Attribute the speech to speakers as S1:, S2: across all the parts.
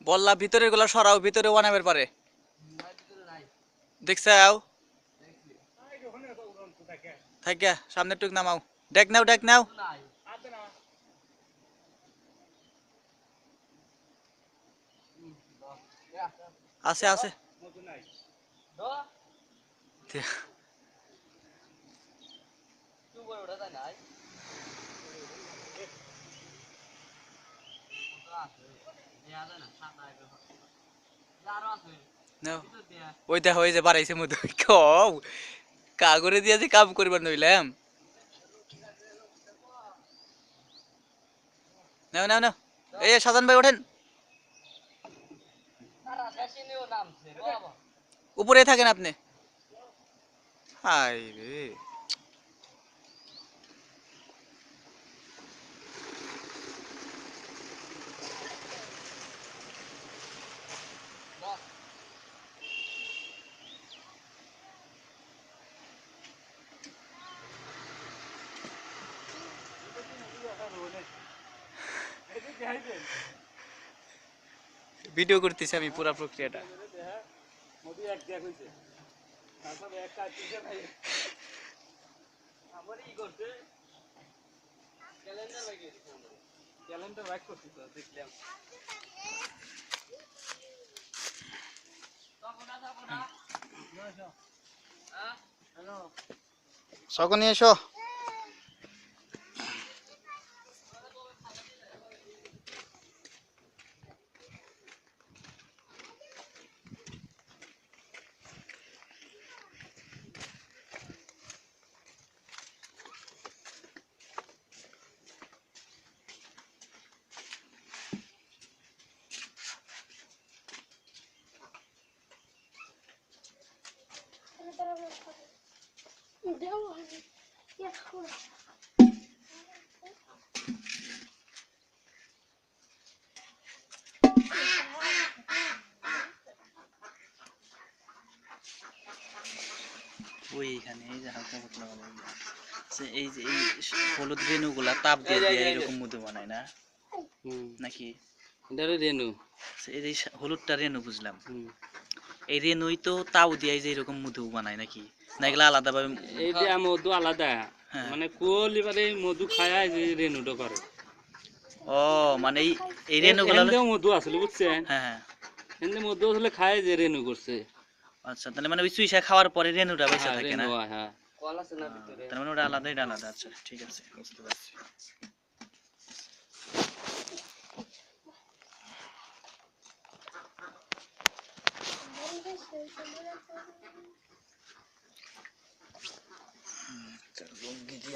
S1: বললা ভিতরে গুলা সরাও, ভিতরে বানাবার পারে দেখছাও থাকিয়া সামনের টুক নামাও, ডেক নাও ডেক নাও। আছে আছে ওই দেখো ওই যে বাড়াইছে মধু কও কাগরে দিয়া যে কাম করবার নইলাম। নাও নাও নাও, এই সাজান ভাই ওঠেন, উপরে থাকেন আপনি। হাই রে ভিডিও করতেছি আমি পুরো প্রক্রিয়াটা। সকল নিয়ে এসো। ওইখানে এই যে হালকা পাতলা এই যে এই হলুদ রেণুগুলা তাপ দিয়ে দিয়ে এরকম মধু বানায় না নাকি? রেণু, এই যে হলুদটা রেণু বুঝলাম, এই রেণুই তো তাও দিয়ে যে এরকম মধু বানায় নাকি? না এগুলা আলাদা ভাবে? এইটা মধু আলাদা, মানে কোল এবারে মধু খায় যে রেণুটা করে। ও মানে এই রেণুগুলা মধু আসলে বুঝছেন? হ্যাঁ হ্যাঁ, এমনি মধু আসলে খায় যে রেণু করছে। আচ্ছা, তাহলে মানে ওই চুইসা খাওয়ার পরে রেণুটা বেঁচে থাকে না? হ্যাঁ, কল আছে না ভিতরে, তার মানে ওটা আলাদা, এটা আলাদা। আচ্ছা ঠিক আছে, বুঝতে পারছি।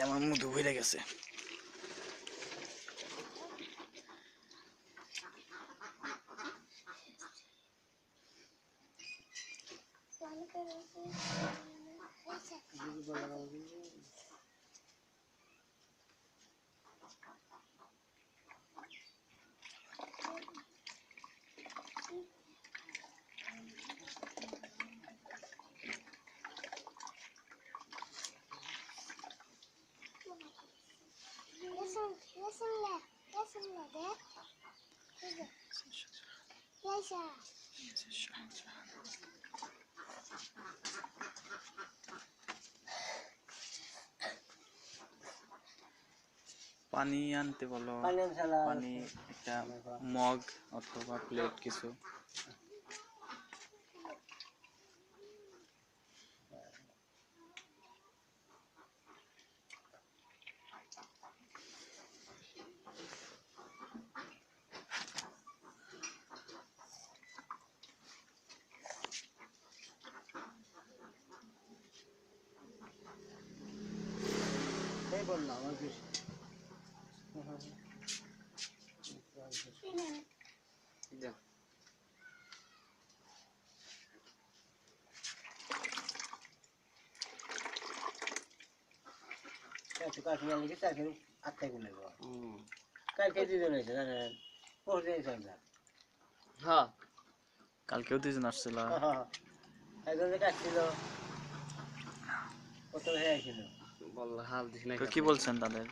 S1: আমার মধু হয়ে গেছে। পানি আনতে বলো, পানি একটা মগ অথবা প্লেট কিছু। কালকেও দুজন আসছিল। কি বলছেন তাদের?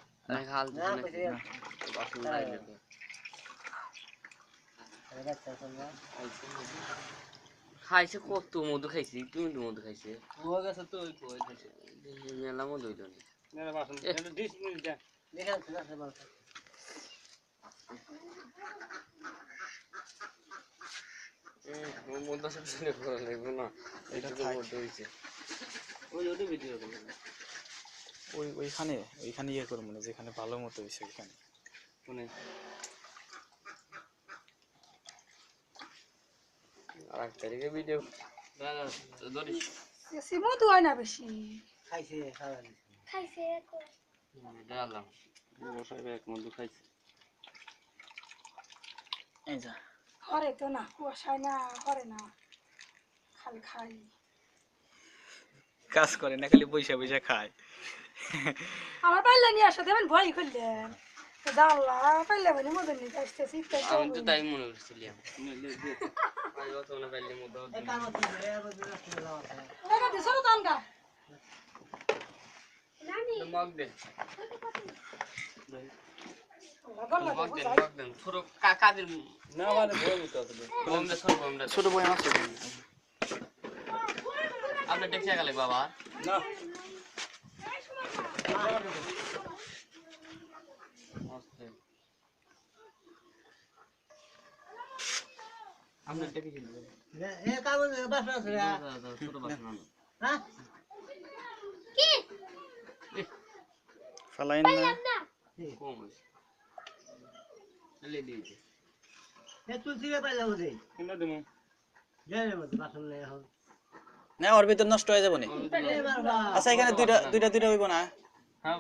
S2: খাইছে কত মধু খাইছে, তুমি তো মধু খাইছে মেলা মধু হইল
S1: ওইখানে ইয়ে করবো না, যেখানে ভালো মতো হয়েছে ওইখানে।
S2: আর তারিখে ভিডিও
S3: মধু হয় না বেশি।
S2: মধু খাইছে
S3: হরে তো না, কুয়াশায় না, হরে না, খালি খাই।
S1: কাজ করে না, খালি পয়সা পয়সা খায়।
S3: আমার পাইলে নিয়ে আসা দেবেন, ভয় করলেন জানলা পাইলে মানে মধু নিতে আসতেছি।
S2: আমি তো তাই মনে করছিলাম
S1: ছোট বই আছে
S2: আপনার ট্যাক্সি গেলে বাবা আপনার ট্যাক্সি ছোট বাসন
S1: ফালাইন না
S2: কম হয়েছে দিয়েছে
S1: না, ওর ভিতর নষ্ট হয়ে যাবো না। আচ্ছা, এখানে দুইটা হইব না?
S2: হ্যাঁ